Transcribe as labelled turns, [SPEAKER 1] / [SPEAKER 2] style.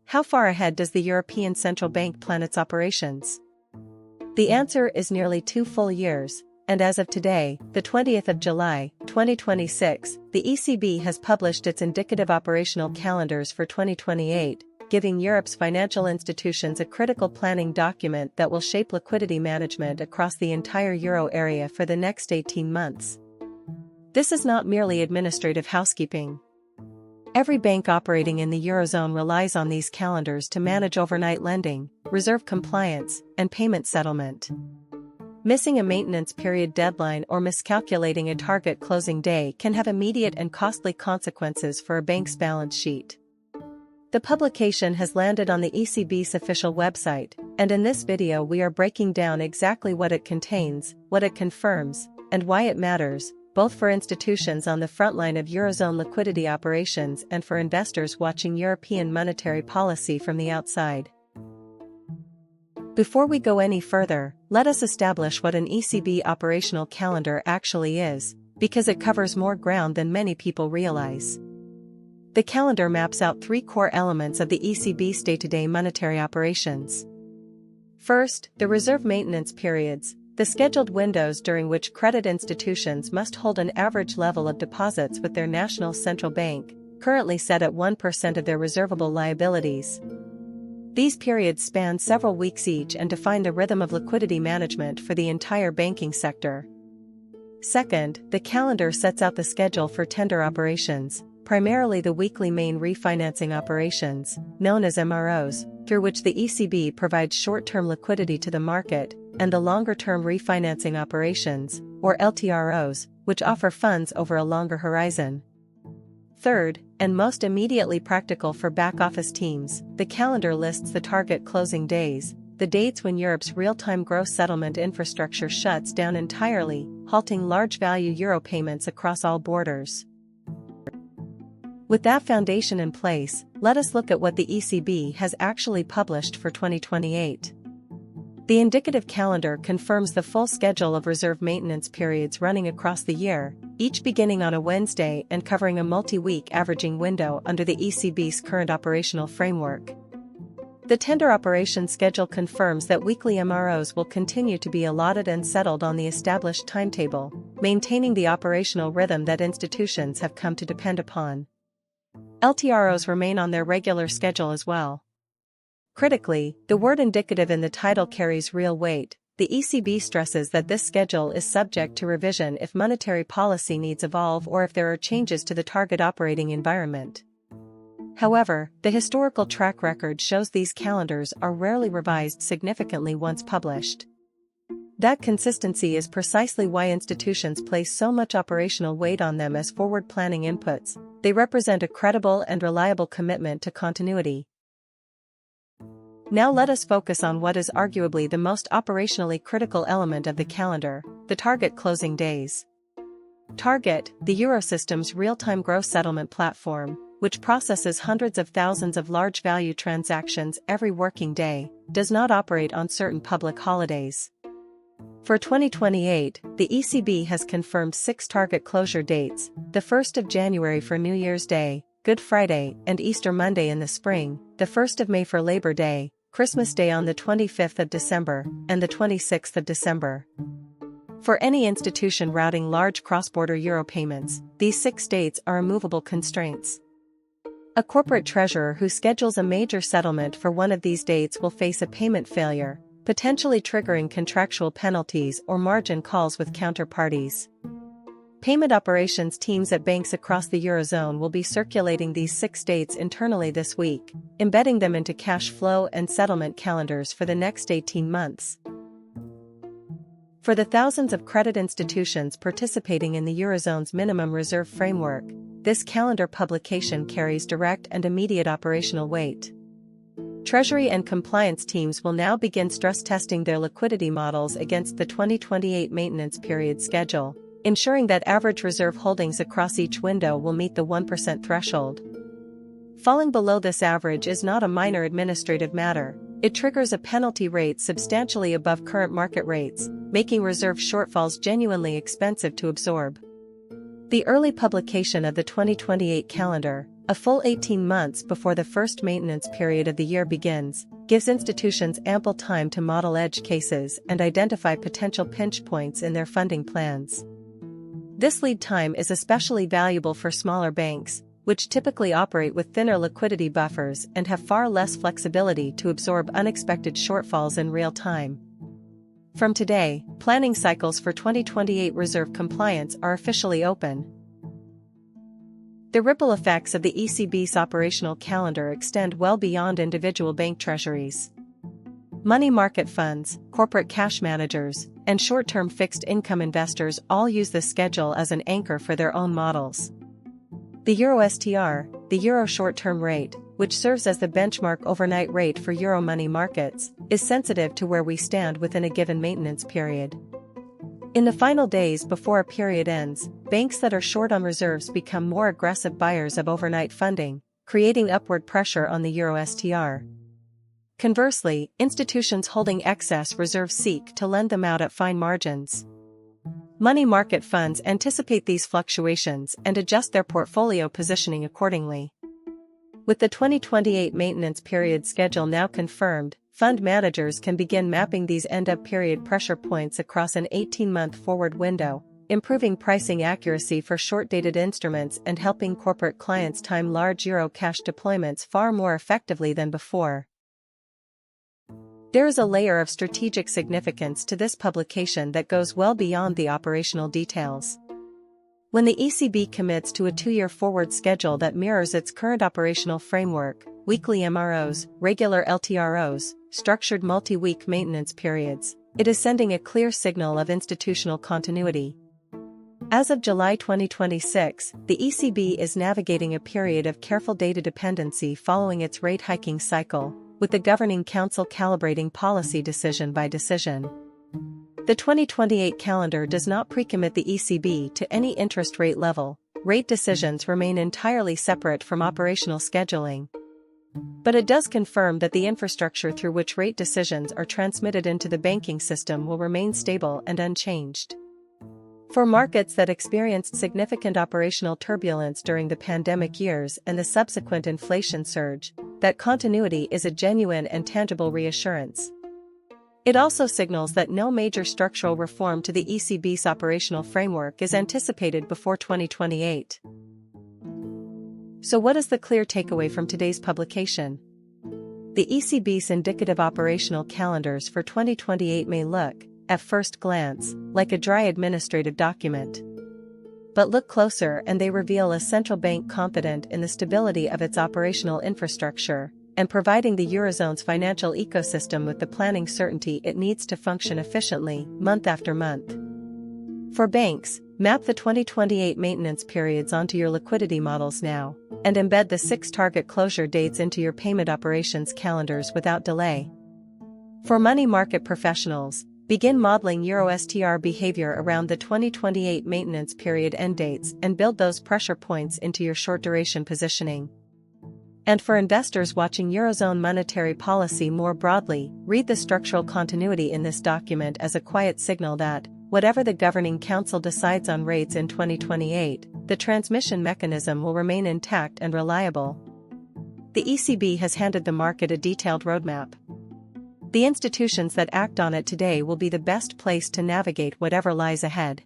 [SPEAKER 1] How far ahead does the European Central Bank plan its operations? The answer is nearly 2 full years, and as of today, the 20th of July, 2026, the ECB has published its indicative operational calendars for 2028, giving Europe's financial institutions a critical planning document that will shape liquidity management across the entire euro area for the next 18 months. This is not merely administrative housekeeping. Every bank operating in the Eurozone relies on these calendars to manage overnight lending, reserve compliance, and payment settlement. Missing a maintenance period deadline or miscalculating a target closing day can have immediate and costly consequences for a bank's balance sheet. The publication has landed on the ECB's official website, and in this video we are breaking down exactly what it contains, what it confirms, and why it matters, both for institutions on the front line of Eurozone liquidity operations and for investors watching European monetary policy from the outside. Before we go any further, let us establish what an ECB operational calendar actually is, because it covers more ground than many people realize. The calendar maps out 3 core elements of the ECB's day-to-day monetary operations. First, the reserve maintenance periods, the scheduled windows during which credit institutions must hold an average level of deposits with their national central bank, currently set at 1% of their reservable liabilities. These periods span several weeks each and define the rhythm of liquidity management for the entire banking sector. Second, the calendar sets out the schedule for tender operations, primarily the weekly main refinancing operations, known as MROs, through which the ECB provides short-term liquidity to the market, and the longer-term refinancing operations, or LTROs, which offer funds over a longer horizon. Third, and most immediately practical for back-office teams, the calendar lists the target closing days, the dates when Europe's real-time gross settlement infrastructure shuts down entirely, halting large-value euro payments across all borders. With that foundation in place, let us look at what the ECB has actually published for 2028. The indicative calendar confirms the full schedule of reserve maintenance periods running across the year, each beginning on a Wednesday and covering a multi-week averaging window under the ECB's current operational framework. The tender operation schedule confirms that weekly MROs will continue to be allotted and settled on the established timetable, maintaining the operational rhythm that institutions have come to depend upon. LTROs remain on their regular schedule as well. Critically, the word indicative in the title carries real weight. The ECB stresses that this schedule is subject to revision if monetary policy needs evolve or if there are changes to the target operating environment. However, the historical track record shows these calendars are rarely revised significantly once published. That consistency is precisely why institutions place so much operational weight on them as forward planning inputs. They represent a credible and reliable commitment to continuity. Now let us focus on what is arguably the most operationally critical element of the calendar, the target closing days. Target, the Eurosystem's real-time gross settlement platform, which processes hundreds of thousands of large-value transactions every working day, does not operate on certain public holidays. For 2028, the ECB has confirmed 6 target closure dates, the 1st of January for New Year's Day, Good Friday and Easter Monday in the spring, the 1st of May for Labor Day, Christmas Day on the 25th of December, and the 26th of December. For any institution routing large cross-border euro payments, these 6 dates are immovable constraints. A corporate treasurer who schedules a major settlement for one of these dates will face a payment failure, potentially triggering contractual penalties or margin calls with counterparties. Payment operations teams at banks across the Eurozone will be circulating these 6 dates internally this week, embedding them into cash flow and settlement calendars for the next 18 months. For the thousands of credit institutions participating in the Eurozone's minimum reserve framework, this calendar publication carries direct and immediate operational weight. Treasury and compliance teams will now begin stress testing their liquidity models against the 2028 maintenance period schedule, ensuring that average reserve holdings across each window will meet the 1% threshold. Falling below this average is not a minor administrative matter. It triggers a penalty rate substantially above current market rates, making reserve shortfalls genuinely expensive to absorb. The early publication of the 2028 calendar, A full 18 months before the first maintenance period of the year begins, gives institutions ample time to model edge cases and identify potential pinch points in their funding plans. This lead time is especially valuable for smaller banks, which typically operate with thinner liquidity buffers and have far less flexibility to absorb unexpected shortfalls in real time. From today, planning cycles for 2028 reserve compliance are officially open. The ripple effects of the ECB's operational calendar extend well beyond individual bank treasuries. Money market funds, corporate cash managers, and short-term fixed-income investors all use this schedule as an anchor for their own models. The Euro Estr, the Euro short-term rate, which serves as the benchmark overnight rate for Euro money markets, is sensitive to where we stand within a given maintenance period. In the final days before a period ends, banks that are short on reserves become more aggressive buyers of overnight funding, creating upward pressure on the Euro Estr. Conversely, institutions holding excess reserves seek to lend them out at fine margins. Money market funds anticipate these fluctuations and adjust their portfolio positioning accordingly. With the 2028 maintenance period schedule now confirmed, fund managers can begin mapping these end-of-period pressure points across an 18-month forward window, improving pricing accuracy for short-dated instruments and helping corporate clients time large Euro cash deployments far more effectively than before. There is a layer of strategic significance to this publication that goes well beyond the operational details. When the ECB commits to a 2-year forward schedule that mirrors its current operational framework, weekly MROs, regular LTROs, structured multi-week maintenance periods, it is sending a clear signal of institutional continuity. As of July 2026, the ECB is navigating a period of careful data dependency following its rate hiking cycle, with the Governing Council calibrating policy decision by decision. The 2028 calendar does not pre-commit the ECB to any interest rate level. Rate decisions remain entirely separate from operational scheduling. But it does confirm that the infrastructure through which rate decisions are transmitted into the banking system will remain stable and unchanged. For markets that experienced significant operational turbulence during the pandemic years and the subsequent inflation surge, that continuity is a genuine and tangible reassurance. It also signals that no major structural reform to the ECB's operational framework is anticipated before 2028. So what is the clear takeaway from today's publication? The ECB's indicative operational calendars for 2028 may look, at first glance, like a dry administrative document. But look closer and they reveal a central bank confident in the stability of its operational infrastructure, and providing the Eurozone's financial ecosystem with the planning certainty it needs to function efficiently, month after month. For banks, map the 2028 maintenance periods onto your liquidity models now, and embed the 6 target closure dates into your payment operations calendars without delay. For money market professionals, begin modeling Euro Estr behavior around the 2028 maintenance period end dates and build those pressure points into your short-duration positioning. And for investors watching Eurozone monetary policy more broadly, read the structural continuity in this document as a quiet signal that, whatever the Governing Council decides on rates in 2028, the transmission mechanism will remain intact and reliable. The ECB has handed the market a detailed roadmap. The institutions that act on it today will be the best placed to navigate whatever lies ahead.